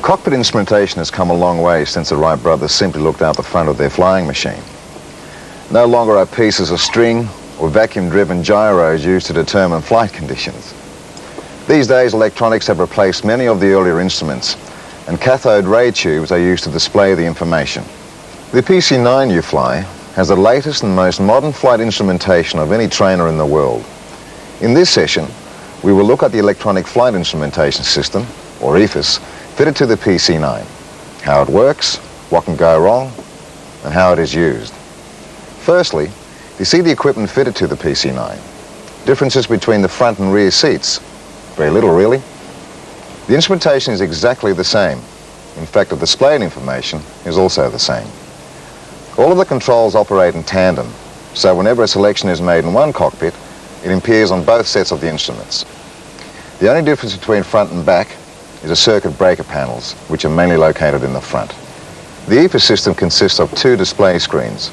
Cockpit instrumentation has come a long way since the Wright brothers simply looked out the front of their flying machine. No longer are pieces of string or vacuum-driven gyros used to determine flight conditions. These days, electronics have replaced many of the earlier instruments, and cathode ray tubes are used to display the information. The PC-9 you fly has the latest and most modern flight instrumentation of any trainer in the world. In this session, we will look at the electronic flight instrumentation system, or EFIS, fitted to the PC-9, how it works, what can go wrong, and how it is used. Firstly, you see the equipment fitted to the PC-9. Differences between the front and rear seats? Very little, really. The instrumentation is exactly the same. In fact, the displayed information is also the same. All of the controls operate in tandem, so whenever a selection is made in one cockpit, it appears on both sets of the instruments. The only difference between front and back is the circuit breaker panels, which are mainly located in the front. The EFIS system consists of two display screens,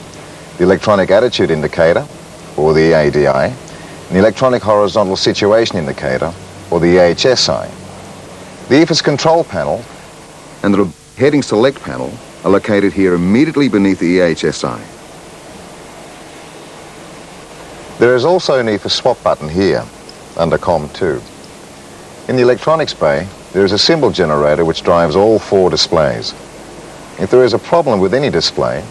the electronic attitude indicator, or the EADI, and the electronic horizontal situation indicator, or the EHSI. The EFIS control panel and the heading select panel are located here immediately beneath the EHSI. There is also an EFIS swap button here, under COM2. In the electronics bay, there is a symbol generator which drives all four displays. If there is a problem with any display,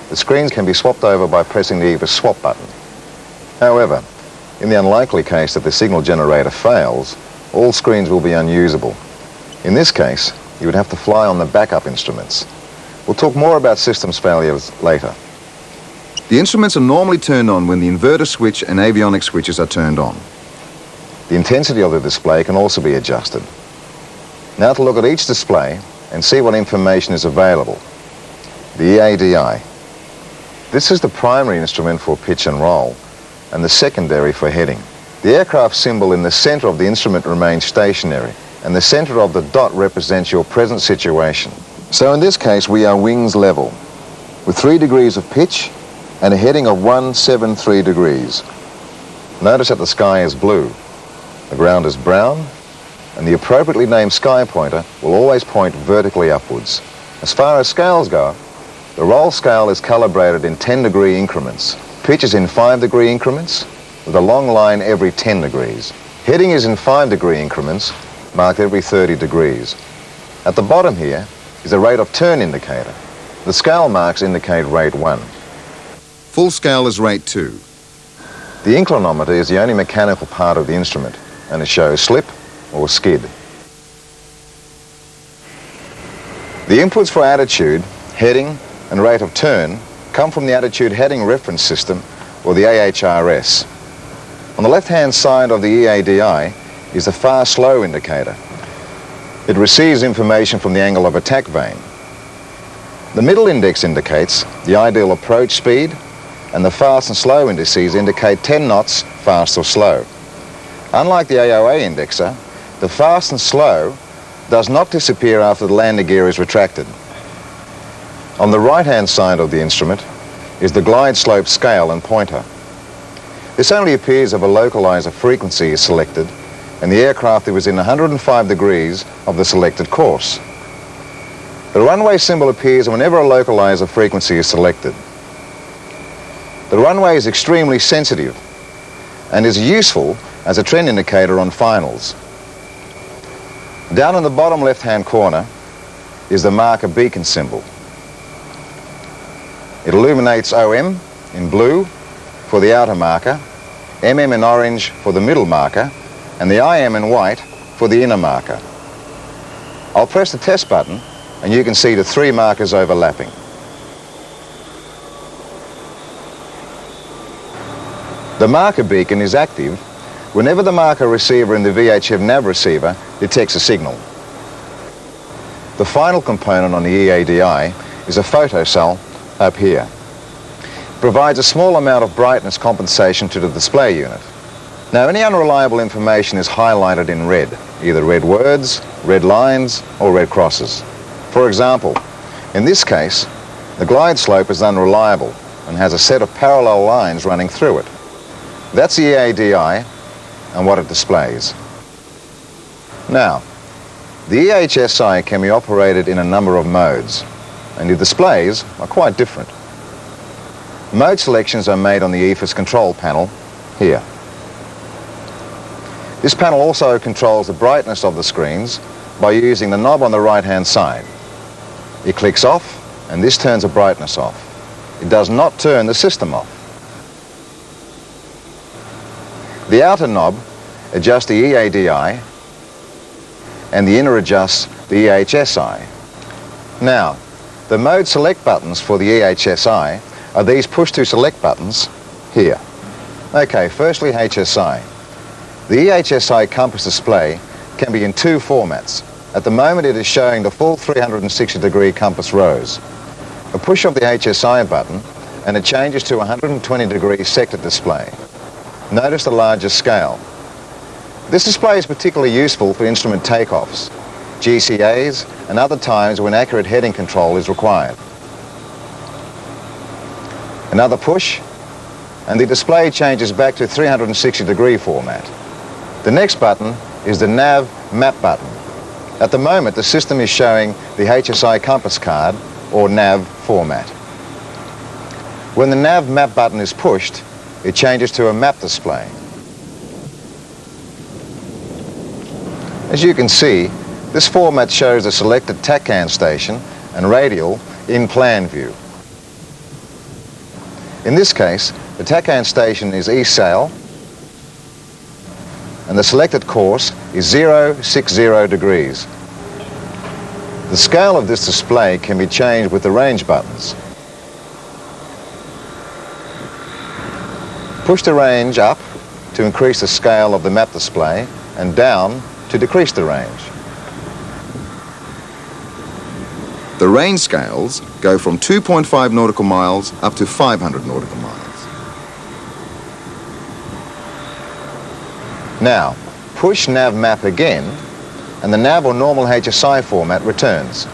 the screens can be swapped over by pressing the EFIS swap button. However, in the unlikely case that the signal generator fails, all screens will be unusable. In this case, you would have to fly on the backup instruments. We'll talk more about systems failures later. The instruments are normally turned on when the inverter switch and avionic switches are turned on. The intensity of the display can also be adjusted. Now to look at each display and see what information is available. The EADI. This is the primary instrument for pitch and roll, and the secondary for heading. The aircraft symbol in the center of the instrument remains stationary, and the center of the dot represents your present situation. So in this case, we are wings level, with 3 degrees of pitch and a heading of 173 degrees. Notice that the sky is blue, the ground is brown, and the appropriately named sky pointer will always point vertically upwards. As far as scales go, the roll scale is calibrated in 10-degree increments. Pitch is in 5-degree increments, with a long line every 10 degrees. Heading is in 5-degree increments, marked every 30 degrees. At the bottom here is a rate of turn indicator. The scale marks indicate rate 1. Full scale is rate 2. The inclinometer is the only mechanical part of the instrument, and it shows slip or skid. The inputs for attitude, heading, and rate of turn come from the attitude heading reference system, or the AHRS. On the left-hand side of the EADI is the fast-slow indicator. It receives information from the angle of attack vane. The middle index indicates the ideal approach speed, and the fast and slow indices indicate 10 knots, fast or slow. Unlike the AOA indexer, the fast and slow does not disappear after the landing gear is retracted. On the right-hand side of the instrument is the glide slope scale and pointer. This only appears if a localizer frequency is selected and the aircraft is within 105 degrees of the selected course. The runway symbol appears whenever a localizer frequency is selected. The runway is extremely sensitive and is useful as a trend indicator on finals. Down in the bottom left-hand corner is the marker beacon symbol. It illuminates OM in blue for the outer marker, MM in orange for the middle marker, and the IM in white for the inner marker. I'll press the test button and you can see the 3 markers overlapping. The marker beacon is active whenever the marker receiver in the VHF nav receiver detects a signal. The final component on the EADI is a photocell up here. It provides a small amount of brightness compensation to the display unit. Now, any unreliable information is highlighted in red, either red words, red lines, or red crosses. For example, in this case, the glide slope is unreliable and has a set of parallel lines running through it. That's the EADI and what it displays. Now, The EHSI can be operated in a number of modes, and the displays are quite different. Mode selections are made on the EFIS control panel here. This panel also controls the brightness of the screens by using the knob on the right-hand side. It clicks off, and this turns the brightness off. It does not turn the system off. The outer knob adjusts the EADI, and the inner adjusts the EHSI. Now, the mode select buttons for the EHSI are these push-to-select buttons here. Okay, firstly HSI. The EHSI compass display can be in two formats. At the moment it is showing the full 360-degree compass rose. A push of the HSI button and it changes to 120-degree sector display. Notice the larger scale. This display is particularly useful for instrument takeoffs, GCAs, and other times when accurate heading control is required. Another push, and the display changes back to 360-degree format. The next button is the nav map button. At the moment, the system is showing the HSI compass card, or nav format. When the nav map button is pushed, it changes to a map display. As you can see, this format shows the selected TACAN station and radial in plan view. In this case, the TACAN station is East Sail, and the selected course is 060 degrees. The scale of this display can be changed with the range buttons. Push the range up to increase the scale of the map display and down to decrease the range. The range scales go from 2.5 nautical miles up to 500 nautical miles. Now, push nav map again, and the nav or normal HSI format returns.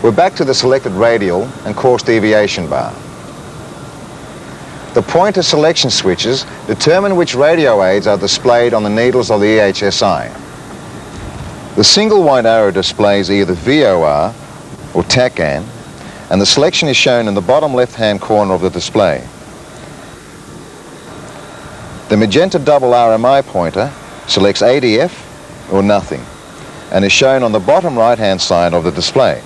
We're back to the selected radial and course deviation bar. The pointer selection switches determine which radio aids are displayed on the needles of the EHSI. The single white arrow displays either VOR or TACAN, and the selection is shown in the bottom left-hand corner of the display. The magenta double RMI pointer selects ADF or nothing and is shown on the bottom right-hand side of the display.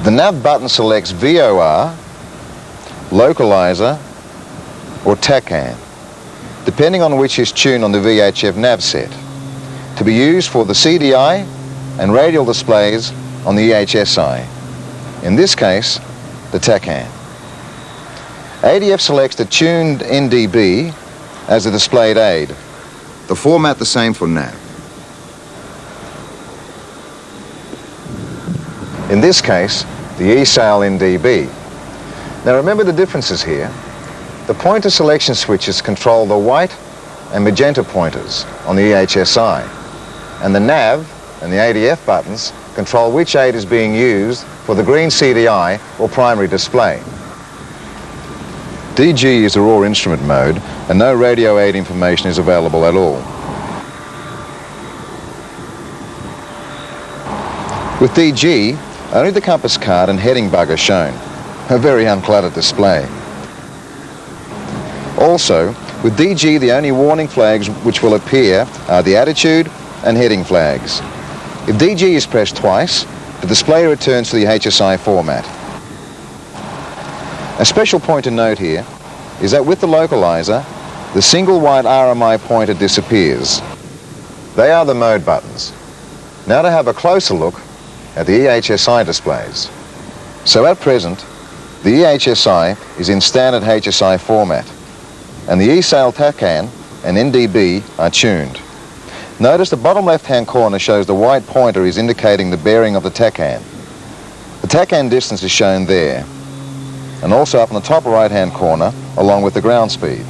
The nav button selects VOR, localizer, or TACAN, depending on which is tuned on the VHF nav set, to be used for the CDI and radial displays on the EHSI. In this case, the TACAN. ADF selects the tuned NDB as the displayed aid. The format the same for nav. In this case, the ESAL NDB. Now remember the differences here. The pointer selection switches control the white and magenta pointers on the EHSI, and the nav and the ADF buttons control which aid is being used for the green CDI or primary display. DG is the raw instrument mode, and no radio aid information is available at all. With DG, only the compass card and heading bug are shown, a very uncluttered display. Also, with DG, the only warning flags which will appear are the attitude and heading flags. If DG is pressed twice, the display returns to the HSI format. A special point to note here is that with the localizer, the single white RMI pointer disappears. They are the mode buttons. Now to have a closer look at the EHSI displays. So at present, the EHSI is in standard HSI format, and the ESAL TACAN and NDB are tuned. Notice the bottom left-hand corner shows the white pointer is indicating the bearing of the TACAN. The TACAN distance is shown there, and also up in the top right-hand corner, along with the ground speed.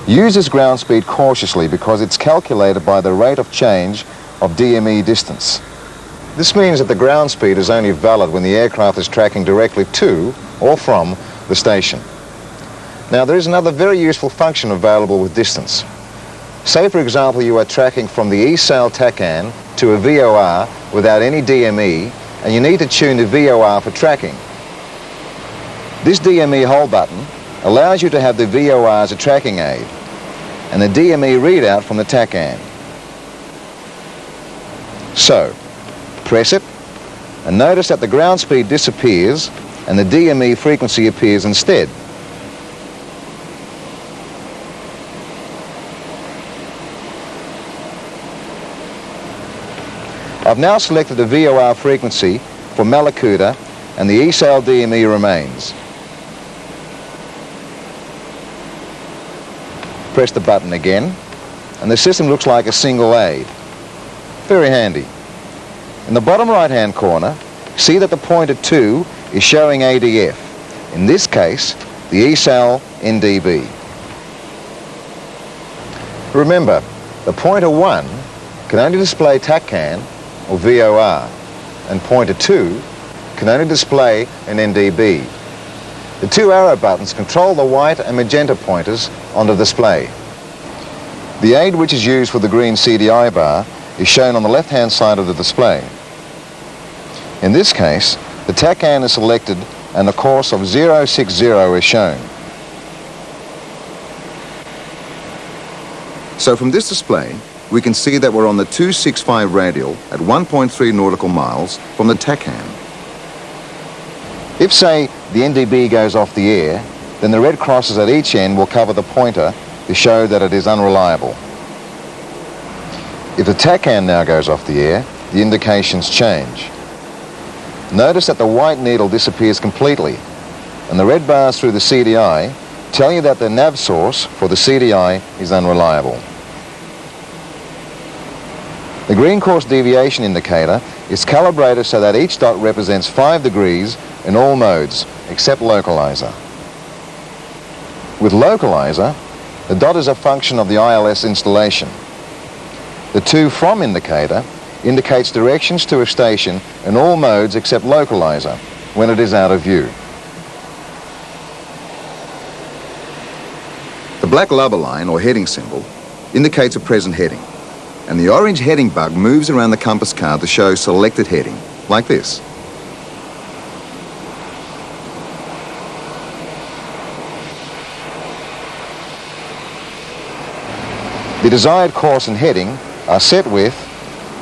Use this ground speed cautiously because it's calculated by the rate of change of DME distance. This means that the ground speed is only valid when the aircraft is tracking directly to or from the station. Now, there is another very useful function available with distance. Say, for example, you are tracking from the ESAL TACAN to a VOR without any DME, and you need to tune the VOR for tracking. This DME hold button allows you to have the VOR as a tracking aid, and the DME readout from the TACAN. So, press it, and notice that the ground speed disappears and the DME frequency appears instead. I've now selected the VOR frequency for Malakuta, and the ESAL DME remains. Press the button again, and the system looks like a single aid. Very handy. In the bottom right-hand corner, see that the pointer 2 is showing ADF. In this case, the ESAL NDB. Remember, the pointer 1 can only display TACAN or VOR, and pointer 2 can only display an NDB. The two arrow buttons control the white and magenta pointers on the display. The aid which is used for the green CDI bar is shown on the left-hand side of the display. In this case, the TACAN is selected and a course of 060 is shown. So from this display, we can see that we're on the 265 radial at 1.3 nautical miles from the TACAN. If, say, the NDB goes off the air, then the red crosses at each end will cover the pointer to show that it is unreliable. If the TACAN now goes off the air, the indications change. Notice that the white needle disappears completely, and the red bars through the CDI tell you that the nav source for the CDI is unreliable. The green course deviation indicator is calibrated so that each dot represents 5 degrees in all modes except localizer. With localizer, the dot is a function of the ILS installation. The to from indicator indicates directions to a station in all modes except localizer when it is out of view. The black lubber line or heading symbol indicates a present heading, and the orange heading bug moves around the compass card to show selected heading, like this. The desired course and heading are set with,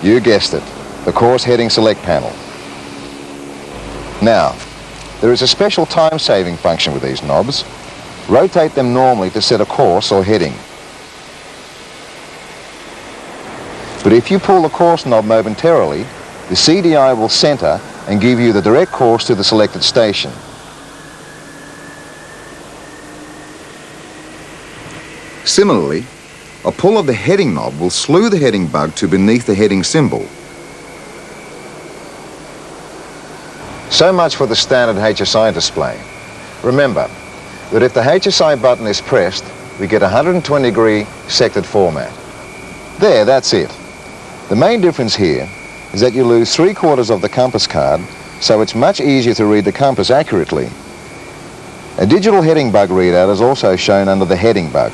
you guessed it, the course heading select panel. Now, there is a special time-saving function with these knobs. Rotate them normally to set a course or heading. But if you pull the course knob momentarily, the CDI will center and give you the direct course to the selected station. Similarly, a pull of the heading knob will slew the heading bug to beneath the heading symbol. So much for the standard HSI display. Remember that if the HSI button is pressed, we get a 120-degree sectored format. There, that's it. The main difference here is that you lose 3/4 of the compass card, so it's much easier to read the compass accurately. A digital heading bug readout is also shown under the heading bug.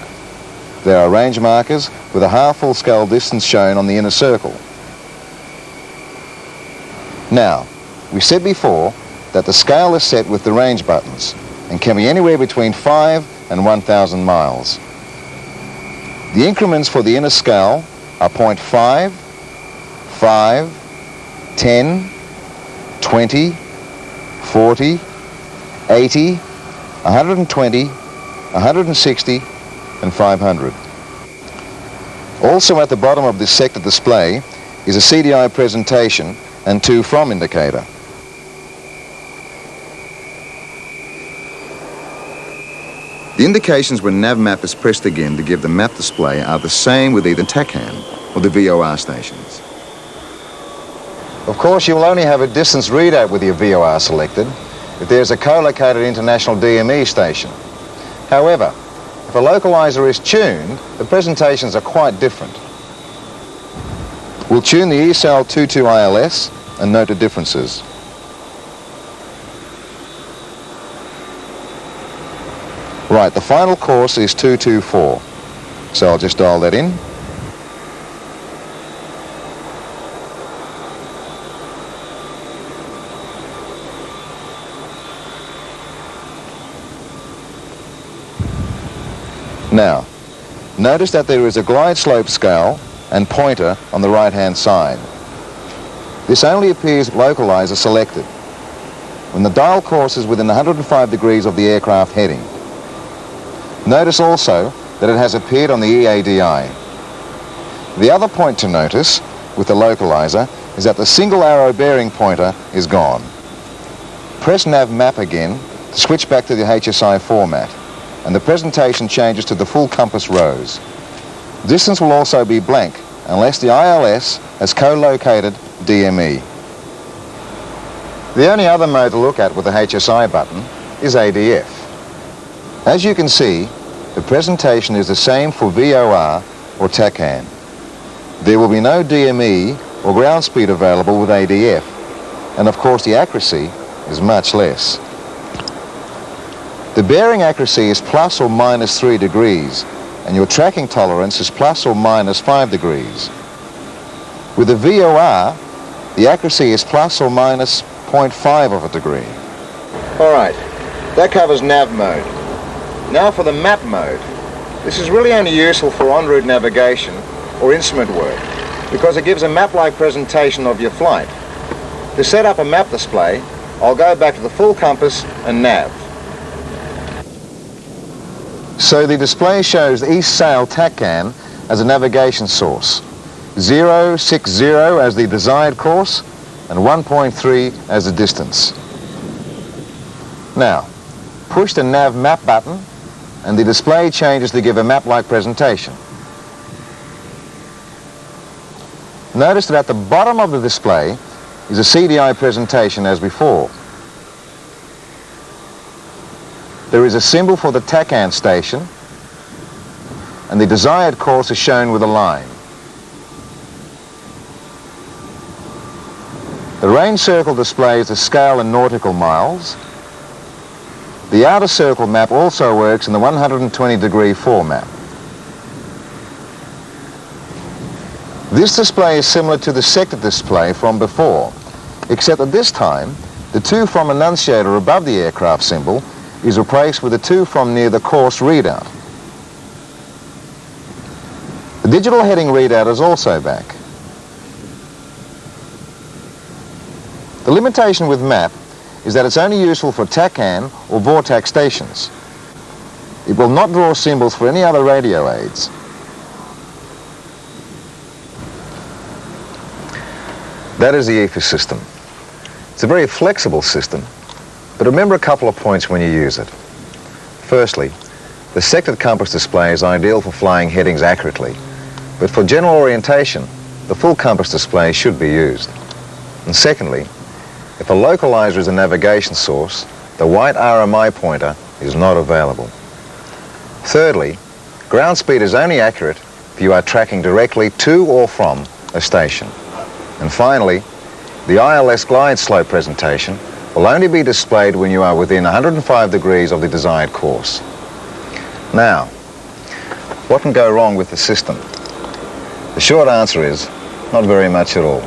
There are range markers with a half full scale distance shown on the inner circle. Now, we said before that the scale is set with the range buttons and can be anywhere between 5 and 1,000 miles. The increments for the inner scale are 0.5, 5, 10, 20, 40, 80, 120, 160, and 500. Also at the bottom of this sector display is a CDI presentation and to from indicator. The indications when nav map is pressed again to give the map display are the same with either TACAN or the VOR stations. Of course, you will only have a distance readout with your VOR selected if there's a co-located international DME station. However, if a localizer is tuned, the presentations are quite different. We'll tune the ESAL 22 ILS and note the differences. Right, the final course is 224. So I'll just dial that in. Now, notice that there is a glide slope scale and pointer on the right-hand side. This only appears localizer selected when the dial course is within 105 degrees of the aircraft heading. Notice also that it has appeared on the EADI. The other point to notice with the localizer is that the single arrow bearing pointer is gone. Press nav map again to switch back to the HSI format, and the presentation changes to the full compass rows. Distance will also be blank unless the ILS has co-located DME. The only other mode to look at with the HSI button is ADF. As you can see, the presentation is the same for VOR or TACAN. There will be no DME or ground speed available with ADF, and of course the accuracy is much less. The bearing accuracy is plus or minus 3 degrees, and your tracking tolerance is plus or minus 5 degrees. With the VOR, the accuracy is plus or minus 0.5 of a degree. Alright, that covers nav mode. Now for the map mode. This is really only useful for en route navigation or instrument work because it gives a map-like presentation of your flight. To set up a map display, I'll go back to the full compass and nav. So the display shows East Sail TACAN as a navigation source, 060 as the desired course, and 1.3 as the distance. Now, push the nav map button and the display changes to give a map-like presentation. Notice that at the bottom of the display is a CDI presentation as before. There is a symbol for the TACAN station, and the desired course is shown with a line. The range circle displays the scale in nautical miles. The outer circle map also works in the 120-degree format. This display is similar to the sector display from before, except that this time, the 2 from annunciator above the aircraft symbol is replaced with the 2 from near the course readout. The digital heading readout is also back. The limitation with MAP is that it's only useful for TACAN or VORTAC stations. It will not draw symbols for any other radio aids. That is the EFIS system. It's a very flexible system, but remember a couple of points when you use it. Firstly, the sectored compass display is ideal for flying headings accurately, but for general orientation, the full compass display should be used. And secondly, if a localizer is a navigation source, the white RMI pointer is not available. Thirdly, ground speed is only accurate if you are tracking directly to or from a station. And finally, the ILS glide slope presentation will only be displayed when you are within 105 degrees of the desired course. Now, what can go wrong with the system? The short answer is, not very much at all.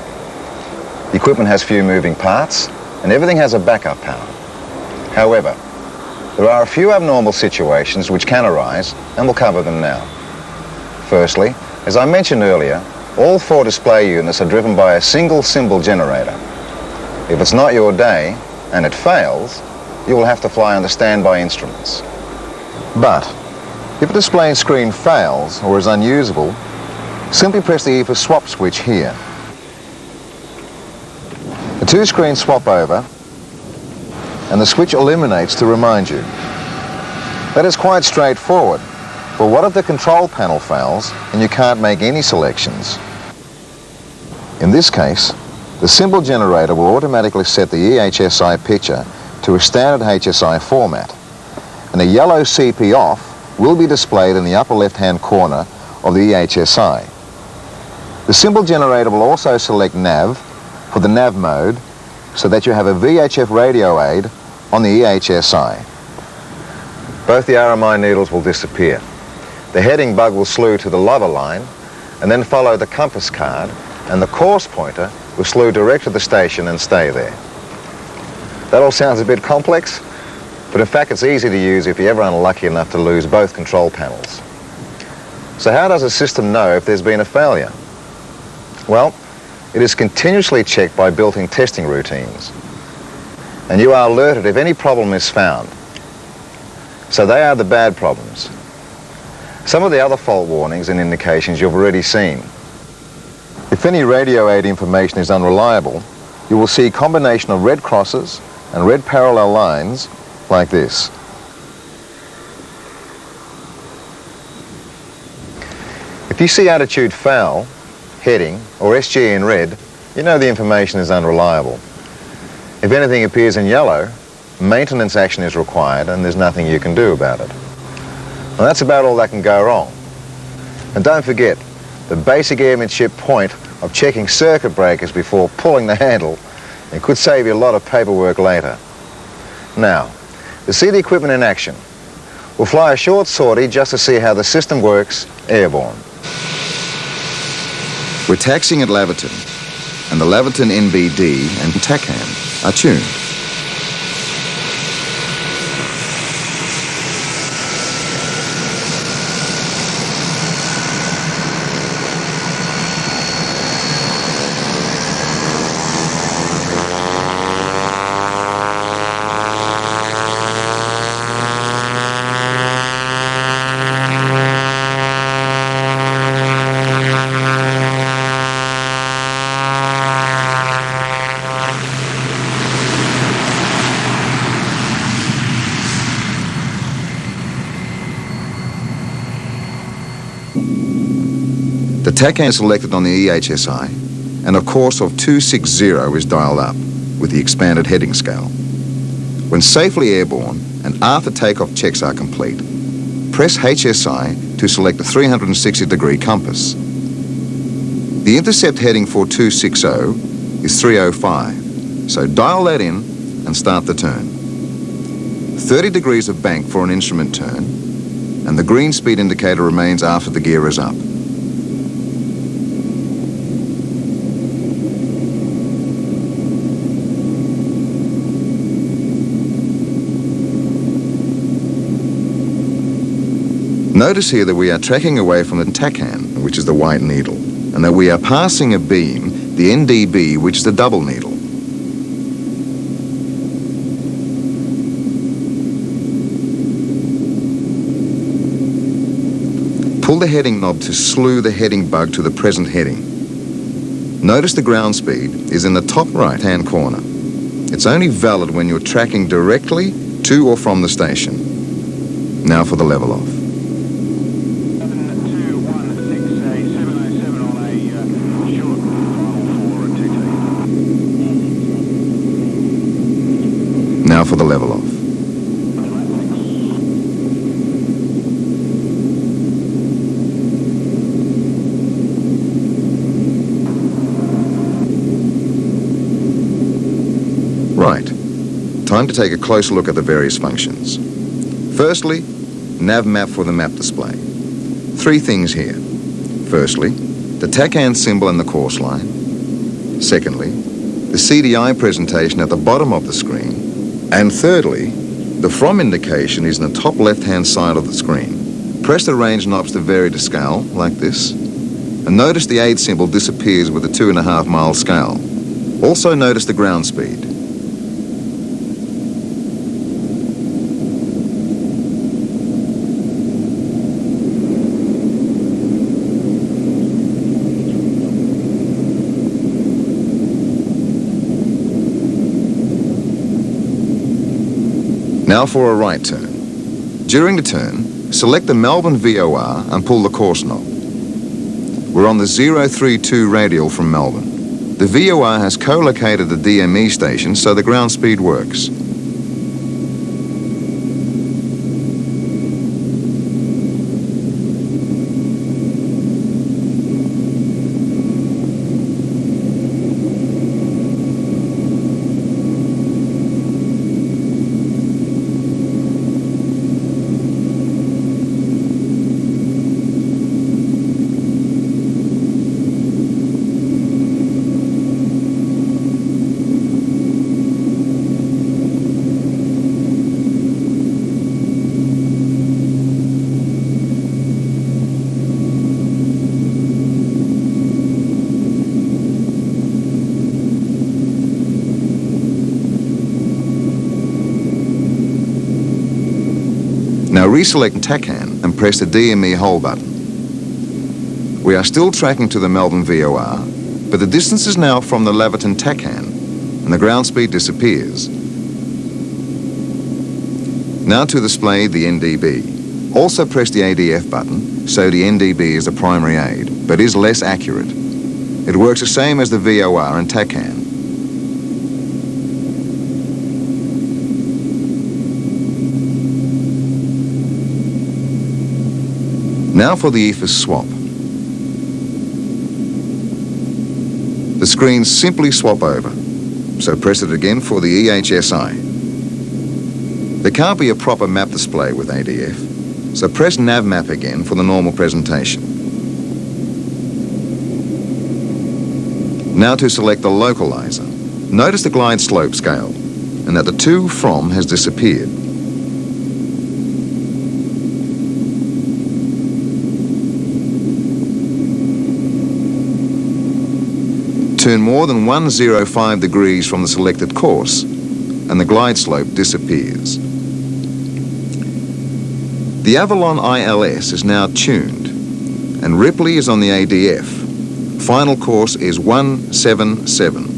The equipment has few moving parts, and everything has a backup power. However, there are a few abnormal situations which can arise, and we'll cover them now. Firstly, as I mentioned earlier, all 4 display units are driven by a single symbol generator. If it's not your day, and it fails, you will have to fly under standby instruments. But, if a display screen fails or is unusable, simply press the EFIS swap switch here. The 2 screens swap over, and the switch illuminates to remind you. That is quite straightforward, but what if the control panel fails and you can't make any selections? In this case, the symbol generator will automatically set the EHSI picture to a standard HSI format, and a yellow CP off will be displayed in the upper left-hand corner of the EHSI. The symbol generator will also select nav for the nav mode so that you have a VHF radio aid on the EHSI. both the RMI needles will disappear. The heading bug will slew to the lover line and then follow the compass card, and the course pointer will slew direct to the station and stay there. That all sounds a bit complex, but in fact it's easy to use if you're ever unlucky enough to lose both control panels. So how does a system know if there's been a failure? Well, it is continuously checked by built-in testing routines, and you are alerted if any problem is found. So they are the bad problems. Some of the other fault warnings and indications you've already seen. If any radio aid information is unreliable, you will see a combination of red crosses and red parallel lines like this. If you see attitude foul, heading, or SG in red, you know the information is unreliable. If anything appears in yellow, maintenance action is required and there's nothing you can do about it. Well, that's about all that can go wrong. And don't forget, the basic airmanship point of checking circuit breakers before pulling the handle, it could save you a lot of paperwork later. Now, to see the equipment in action, we'll fly a short sortie just to see how the system works airborne. We're taxiing at Laverton, and the Laverton NBD and TACAN are tuned. The TACAN is selected on the EHSI, and a course of 260 is dialed up with the expanded heading scale. When safely airborne and after takeoff checks are complete, press HSI to select a 360-degree compass. The intercept heading for 260 is 305, so dial that in and start the turn. 30 degrees of bank for an instrument turn, and the green speed indicator remains after the gear is up. Notice here that we are tracking away from the TACAN, which is the white needle, and that we are passing a beam, the NDB, which is the double needle. Pull the heading knob to slew the heading bug to the present heading. Notice the ground speed is in the top right-hand corner. It's only valid when you're tracking directly to or from the station. Now for the level off. Now for the level off. Right. Time to take a closer look at the various functions. Firstly, nav map for the map display. Three things here. Firstly, the TACAN symbol and the course line. Secondly, the CDI presentation at the bottom of the screen. And thirdly, the from indication is in the top left-hand side of the screen. Press the range knobs to vary the scale, like this, and notice the aid symbol disappears with a 2.5 mile scale. Also notice the ground speed. Now for a right turn. During the turn, select the Melbourne VOR and pull the course knob. We're on the 032 radial from Melbourne. The VOR has co-located the DME station so the ground speed works. Now reselect TACAN and press the DME hold button. We are still tracking to the Melbourne VOR, but the distance is now from the Laverton TACAN, and the ground speed disappears. Now to display the NDB. Also press the ADF button, so the NDB is the primary aid, but is less accurate. It works the same as the VOR and TACAN. Now for the EFIS swap. The screens simply swap over, so press it again for the EHSI. There can't be a proper map display with ADF, so press nav map again for the normal presentation. Now to select the localizer. Notice the glide slope scale, and that the to from has disappeared. Turn more than 105 degrees from the selected course, and the glide slope disappears. The Avalon ILS is now tuned, and Ripley is on the ADF. Final course is 177.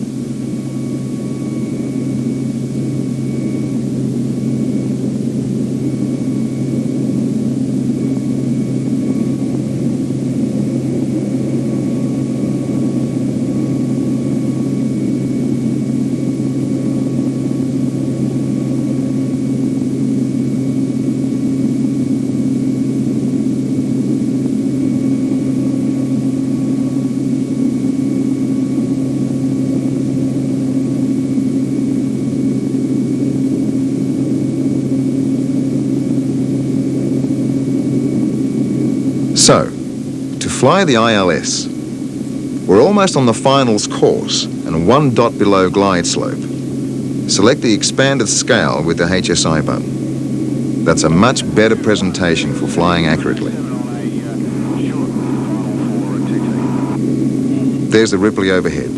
So, to fly the ILS, we're almost on the finals course and 1 dot below glide slope. Select the expanded scale with the HSI button. That's a much better presentation for flying accurately. There's the Ripley overhead.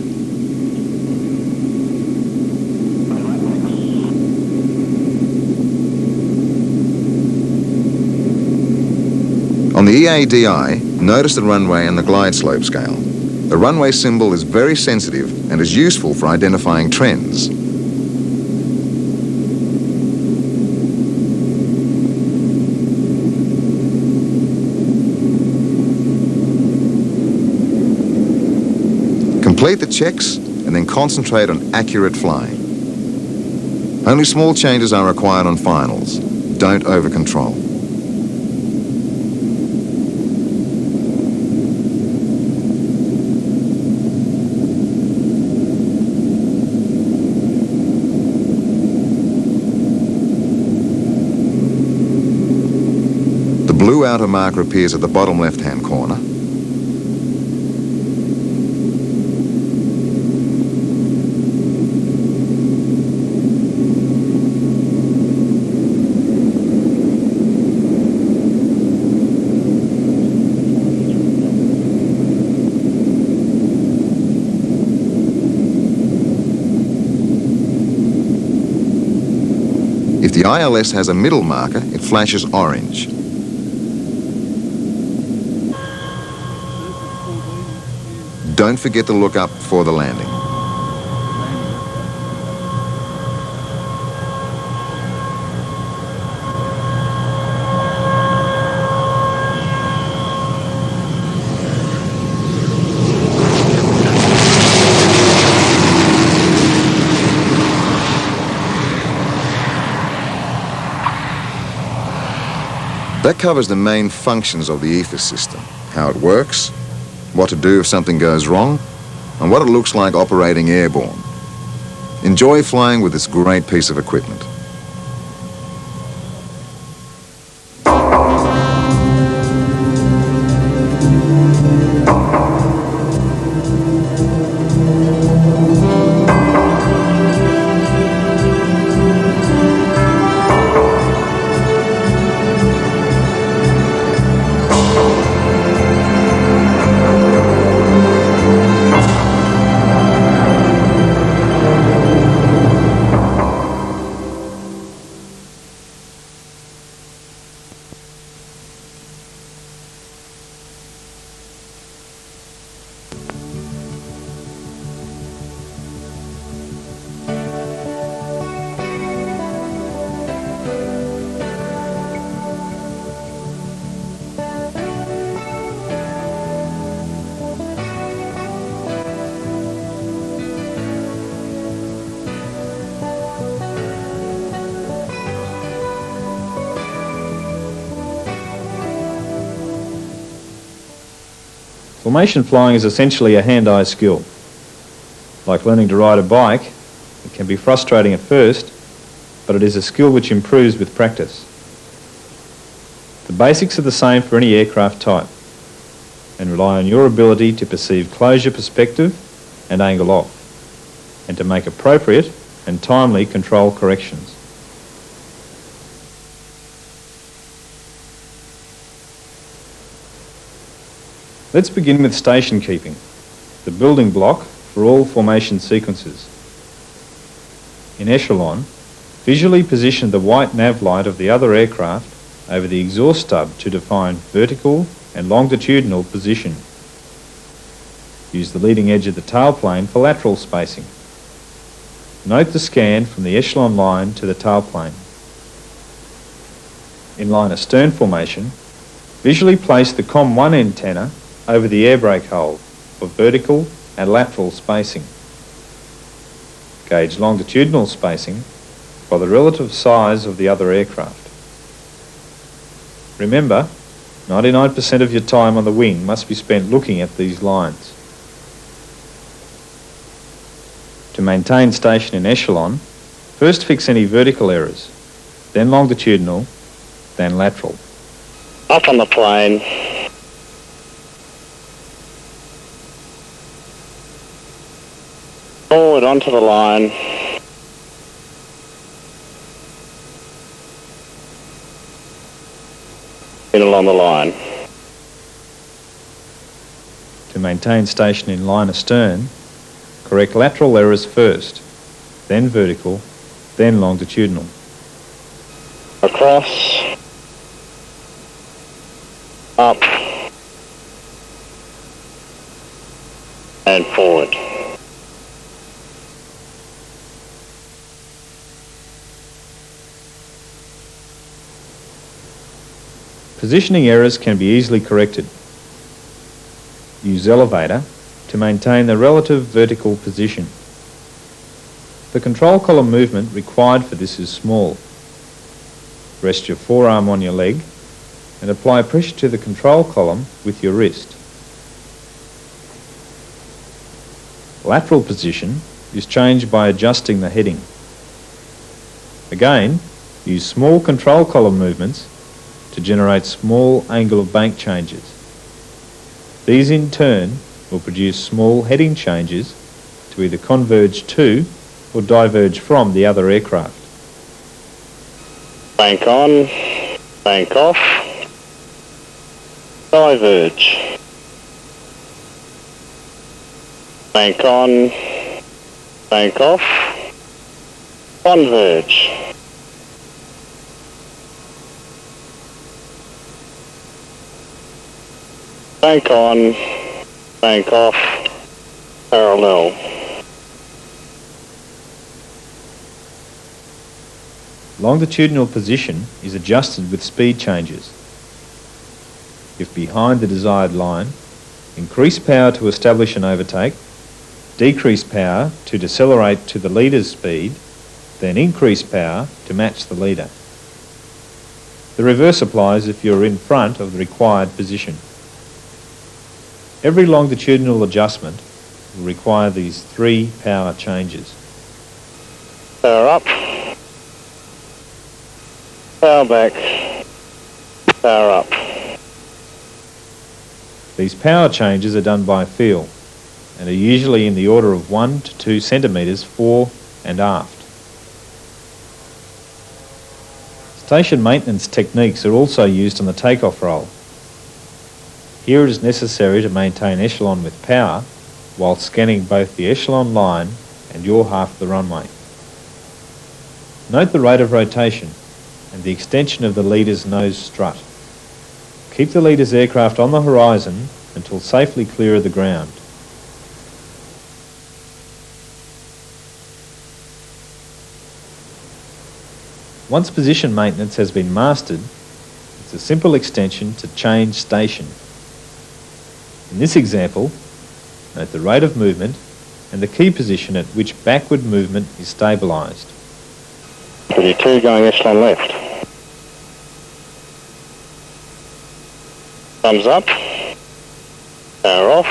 On the EADI, notice the runway and the glide slope scale. The runway symbol is very sensitive and is useful for identifying trends. Complete the checks and then concentrate on accurate flying. Only small changes are required on finals. Don't over-control. The blue outer marker appears at the bottom left-hand corner. If the ILS has a middle marker, it flashes orange. Don't forget to look up for the landing. That covers the main functions of the EFIS system, how it works, what to do if something goes wrong, and what it looks like operating airborne. Enjoy flying with this great piece of equipment. Formation flying is essentially a hand-eye skill. Like learning to ride a bike, it can be frustrating at first, but it is a skill which improves with practice. The basics are the same for any aircraft type and rely on your ability to perceive closure perspective and angle off, and to make appropriate and timely control corrections. Let's begin with station keeping, the building block for all formation sequences. In echelon, visually position the white nav light of the other aircraft over the exhaust stub to define vertical and longitudinal position. Use the leading edge of the tailplane for lateral spacing. Note the scan from the echelon line to the tailplane. In line astern formation, visually place the COM1 antenna over the air brake hole for vertical and lateral spacing. Gauge longitudinal spacing by the relative size of the other aircraft. Remember, 99% of your time on the wing must be spent looking at these lines. To maintain station in echelon, first fix any vertical errors, then longitudinal, then lateral. Up on the plane. Forward onto the line. In along the line. To maintain station in line astern, correct lateral errors first, then vertical, then longitudinal. Across. Up. And forward. Positioning errors can be easily corrected. Use elevator to maintain the relative vertical position. The control column movement required for this is small. Rest your forearm on your leg and apply pressure to the control column with your wrist. Lateral position is changed by adjusting the heading. Again, use small control column movements to generate small angle of bank changes. These in turn will produce small heading changes to either converge to or diverge from the other aircraft. Bank on, bank off, diverge. Bank on, bank off, converge. Bank on, bank off, parallel. Longitudinal position is adjusted with speed changes. If behind the desired line, increase power to establish an overtake, decrease power to decelerate to the leader's speed, then increase power to match the leader. The reverse applies if you're in front of the required position. Every longitudinal adjustment will require these 3 power changes. Power up, power back, power up. These power changes are done by feel and are usually in the order of 1 to 2 centimetres fore and aft. Station maintenance techniques are also used on the takeoff roll. Here it is necessary to maintain echelon with power while scanning both the echelon line and your half of the runway. Note the rate of rotation and the extension of the leader's nose strut. Keep the leader's aircraft on the horizon until safely clear of the ground. Once position maintenance has been mastered, it's a simple extension to change station. In this example, note the rate of movement and the key position at which backward movement is stabilised. 32 going echelon left. Thumbs up. Power off.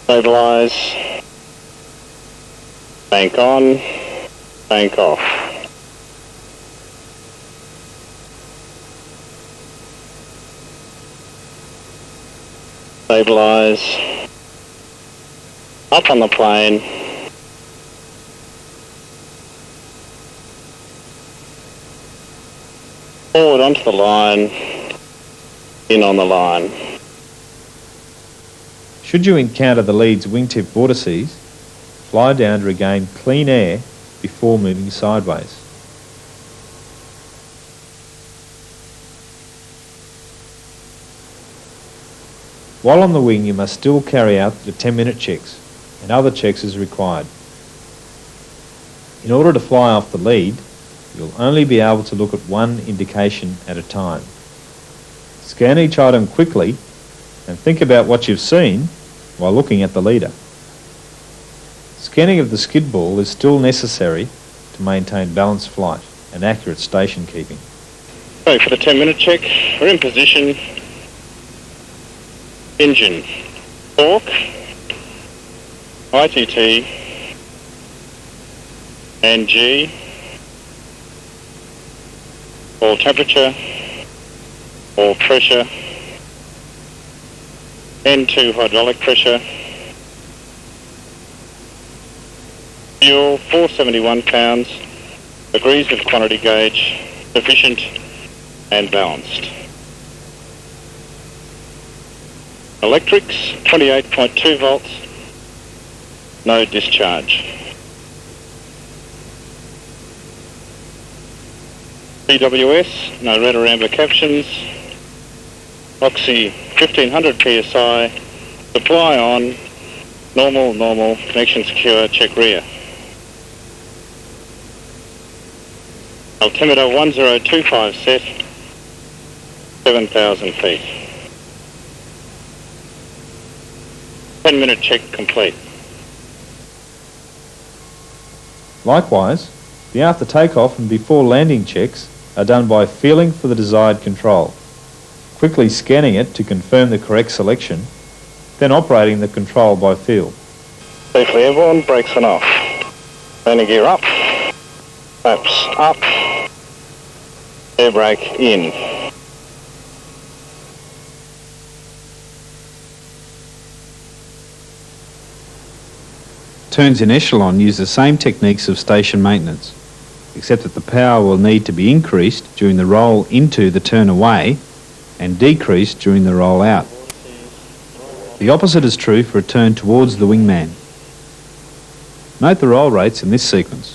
Stabilise. Bank on. Bank off. Stabilise. Up on the plane. Forward onto the line. In on the line. Should you encounter the lead's wingtip vortices, fly down to regain clean air before moving sideways. While on the wing, you must still carry out the 10-minute checks and other checks as required. In order to fly off the lead, you'll only be able to look at one indication at a time. Scan each item quickly and think about what you've seen while looking at the leader. Scanning of the skid ball is still necessary to maintain balanced flight and accurate station keeping. Okay, for the 10-minute check, we're in position. Engine, torque, ITT, and G, all temperature, all pressure, N2 hydraulic pressure, fuel 471 pounds, agrees with quantity gauge, sufficient and balanced. Electrics 28.2 volts, no discharge. CWS, no red or amber captions. Oxy 1500 psi, supply on, normal, connection secure, check rear. Altimeter 1025 set, 7,000 feet. 10-minute check complete. Likewise, the after takeoff and before landing checks are done by feeling for the desired control, quickly scanning it to confirm the correct selection, then operating the control by feel. Safely airborne, brakes on off. Landing gear up, flaps up, air brake in. Turns in echelon use the same techniques of station maintenance, except that the power will need to be increased during the roll into the turn away and decreased during the roll out. The opposite is true for a turn towards the wingman. Note the roll rates in this sequence.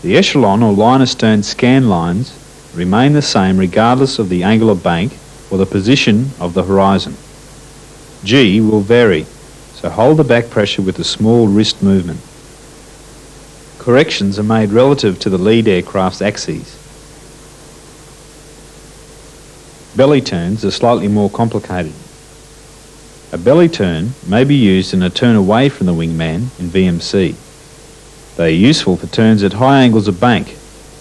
The echelon or line astern scan lines remain the same regardless of the angle of bank or the position of the horizon. G will vary, so hold the back pressure with a small wrist movement. Corrections are made relative to the lead aircraft's axes. Belly turns are slightly more complicated. A belly turn may be used in a turn away from the wingman in VMC. They are useful for turns at high angles of bank,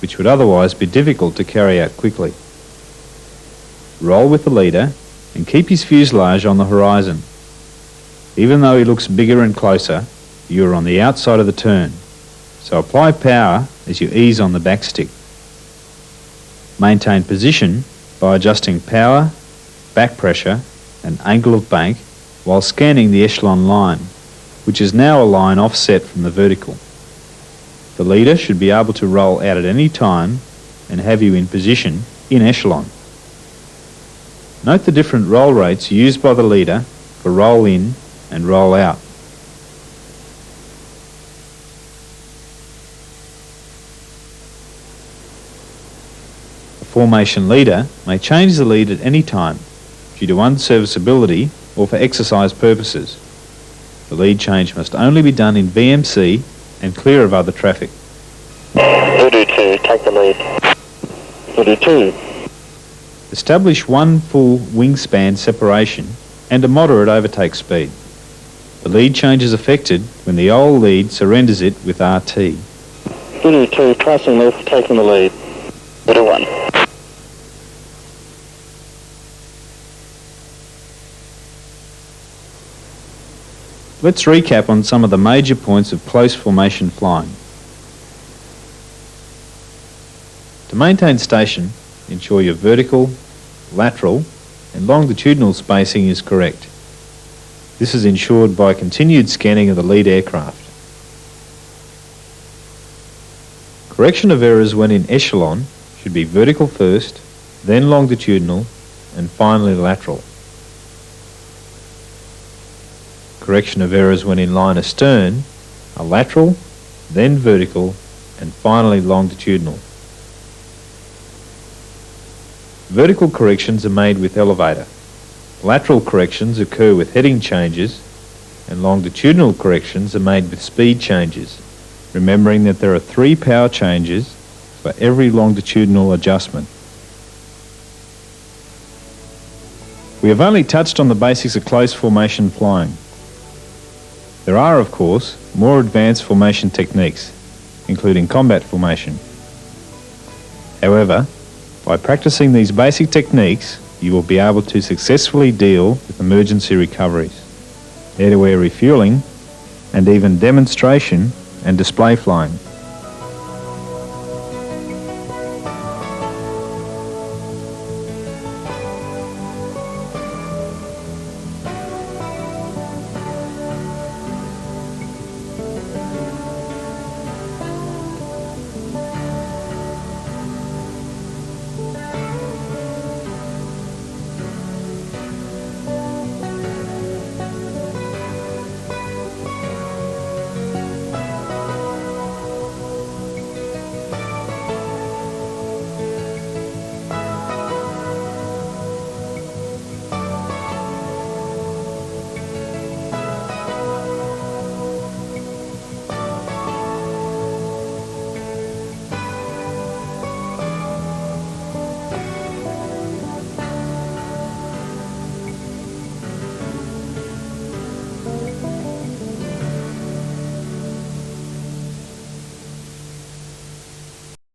which would otherwise be difficult to carry out quickly. Roll with the leader and keep his fuselage on the horizon. Even though he looks bigger and closer, you are on the outside of the turn, so apply power as you ease on the back stick. Maintain position by adjusting power, back pressure and angle of bank while scanning the echelon line, which is now a line offset from the vertical. The leader should be able to roll out at any time and have you in position in echelon. Note the different roll rates used by the leader for roll in and roll out. A formation leader may change the lead at any time due to unserviceability or for exercise purposes. The lead change must only be done in VMC and clear of other traffic. Voodoo 2, take the lead. Voodoo 2. Establish one full wingspan separation and a moderate overtake speed. The lead change is affected when the old lead surrenders it with RT. Unit 2, passing left, taking the lead. Beta 1. Let's recap on some of the major points of close formation flying. To maintain station, ensure your vertical, lateral and longitudinal spacing is correct. This is ensured by continued scanning of the lead aircraft. Correction of errors when in echelon should be vertical first, then longitudinal and finally lateral. Correction of errors when in line astern are lateral, then vertical and finally longitudinal. Vertical corrections are made with elevator. Lateral corrections occur with heading changes and longitudinal corrections are made with speed changes, remembering that there are 3 power changes for every longitudinal adjustment. We have only touched on the basics of close formation flying. There are, of course, more advanced formation techniques, including combat formation. However, by practicing these basic techniques, you will be able to successfully deal with emergency recoveries, air-to-air refueling, and even demonstration and display flying.